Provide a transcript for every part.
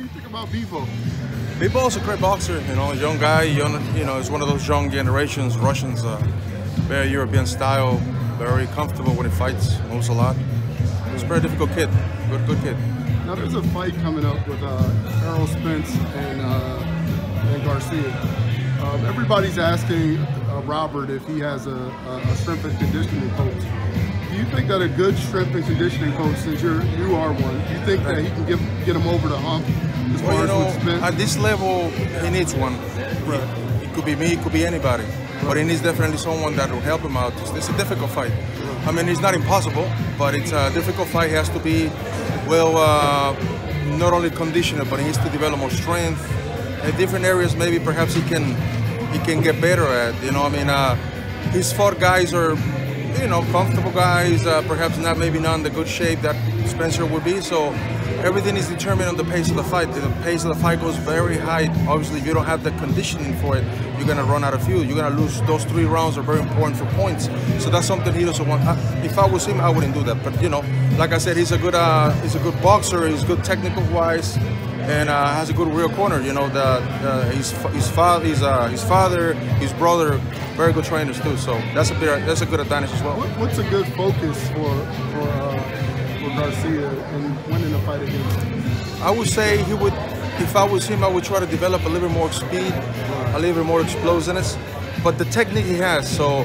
do you think about Bivol? Bivol's a great boxer, you know, a young guy, you know, he's one of those young generations, Russians, very European style, very comfortable when he fights, moves a lot. He's a very difficult kid, good kid. Now there's a fight coming up with Errol Spence and Garcia. Everybody's asking Robert if he has a strength and conditioning coach. Do you think that a good strength and conditioning coach, since you are one, do you think that he can get him over the hump as far as with Spence? At this level, he needs one. Right. It could be me, it could be anybody. Right. But he needs definitely someone that will help him out. It's a difficult fight. Right. I mean, it's not impossible, but it's a difficult fight. He has to be, well, not only conditioned, but he needs to develop more strength. In different areas, maybe perhaps he can get better at. You know, I mean, his fought guys are, you know, comfortable guys, perhaps maybe not in the good shape that Spencer would be. So everything is determined on the pace of the fight. The pace of the fight goes very high. Obviously, if you don't have the conditioning for it, you're gonna run out of fuel. You're gonna lose. Those 3 rounds are very important for points. So that's something he doesn't want. If I was him, I wouldn't do that. But you know, like I said, he's a good boxer. He's good technical wise, and has a good real corner. You know, his father, his brother, very good trainers too. So that's a good advantage as well. What's a good focus for Garcia in winning a fight against him? I would say he would. If I was him, I would try to develop a little bit more speed, a little bit more explosiveness. But the technique he has, so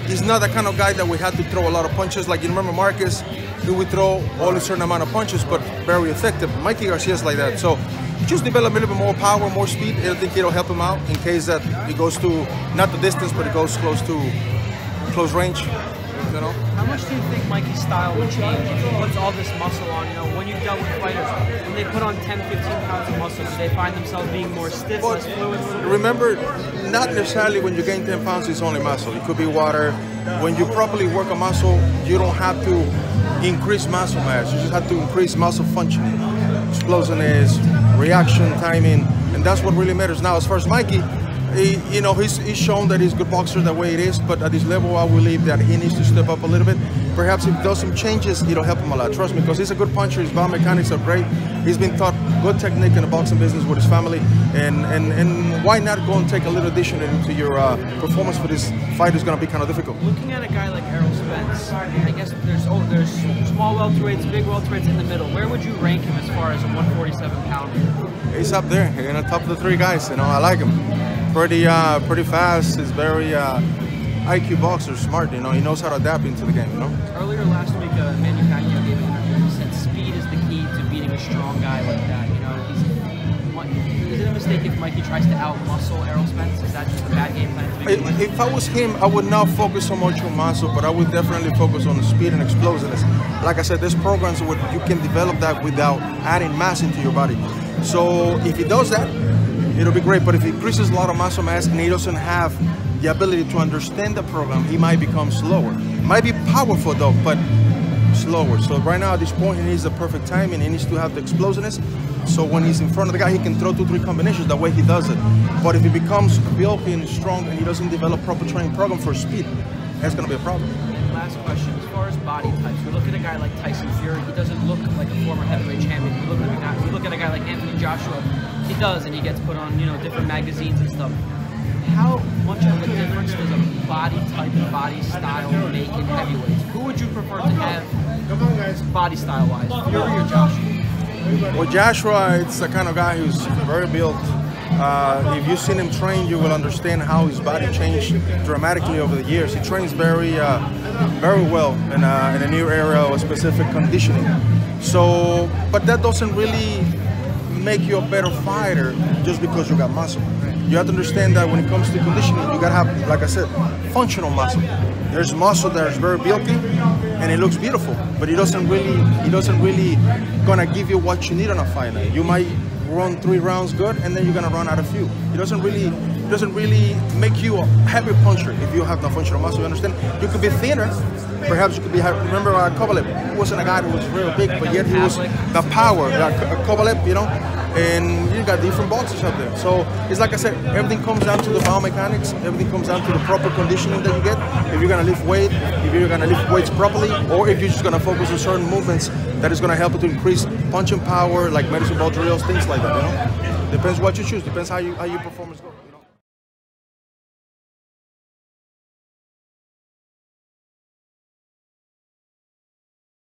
he's not the kind of guy that we had to throw a lot of punches. Like you remember Marcus, he would throw only a certain amount of punches, but very effective. Mikey Garcia is like that. So just develop a little bit more power, more speed. I think it'll help him out in case that he goes to, not the distance, but it goes close range. You know? How much do you think Mikey's style would change if he puts all this muscle on? You know, when you've dealt with fighters, when they put on 10, 15 pounds of muscle, do they find themselves being more stiff, less fluid? Remember, not necessarily when you gain 10 pounds, it's only muscle. It could be water. When you properly work a muscle, you don't have to increase muscle mass. You just have to increase muscle functioning, explosiveness, reaction, timing, and that's what really matters. Now, as far as Mikey, he's shown that he's a good boxer the way it is, but at this level, I believe that he needs to step up a little bit. Perhaps if he does some changes, it'll help him a lot. Trust me, because he's a good puncher. His biomechanics are great. He's been taught good technique in the boxing business with his family, and why not go and take a little addition into your performance for this fight is going to be kind of difficult. Looking at a guy like Errol Spence, I guess there's small welterweights, big welterweights in the middle. Where would you rank him as far as a 147-pounder? He's up there, in the top of the 3 guys. You know, I like him. Pretty fast. He's very IQ boxer, smart. You know, he knows how to adapt into the game. You know. Earlier last week, Manny Pacquiao gave an interview. He said speed is the key to beating a strong guy like that. You know, is it a mistake if Mikey tries to out-muscle Errol Spence? Is that just a bad game plan to begin with? If I was him, I would not focus so much on muscle, but I would definitely focus on the speed and explosiveness. Like I said, there's programs where you can develop that without adding mass into your body. So if he does that, it'll be great. But if he increases a lot of muscle mass and he doesn't have the ability to understand the program, he might become slower. Might be powerful though, but slower. So right now at this point, he needs the perfect timing. He needs to have the explosiveness. So when he's in front of the guy, he can throw 2-3 combinations the way he does it. But if he becomes bulky and strong and he doesn't develop proper training program for speed, that's going to be a problem. Last question, as far as body types, we look at a guy like Tyson Fury, he doesn't look like a former heavyweight champion. We look at a guy like Anthony Joshua, he does, and he gets put on, different magazines and stuff. How much of a difference does a body type and body style make in heavyweights? Who would you prefer to have body style-wise, Fury or Joshua? Well, Joshua, it's the kind of guy who's very built. If you've seen him train, you will understand how his body changed dramatically over the years. He trains very well in a new era of specific conditioning. So, but that doesn't really make you a better fighter just because you got muscle. You have to understand that when it comes to conditioning, you gotta have, like I said, functional muscle. There's muscle that is very bulky and it looks beautiful, but it doesn't really gonna give you what you need on a fight night. You might run 3 rounds good and then you're gonna run out of fuel. It doesn't really doesn't really make you a heavy puncher if you have no functional muscle. You understand? You could be thinner. Perhaps you could be. Remember Kovalev? He wasn't a guy who was real big, but yet he was the power. Kovalev, you know. And you got different boxes out there. So it's like I said, everything comes down to the biomechanics. Everything comes down to the proper conditioning that you get. If you're gonna lift weight, if you're gonna lift weights properly, or if you're just gonna focus on certain movements that is gonna help you to increase punching power, like medicine ball drills, things like that. You know, depends what you choose. Depends how your performance goes.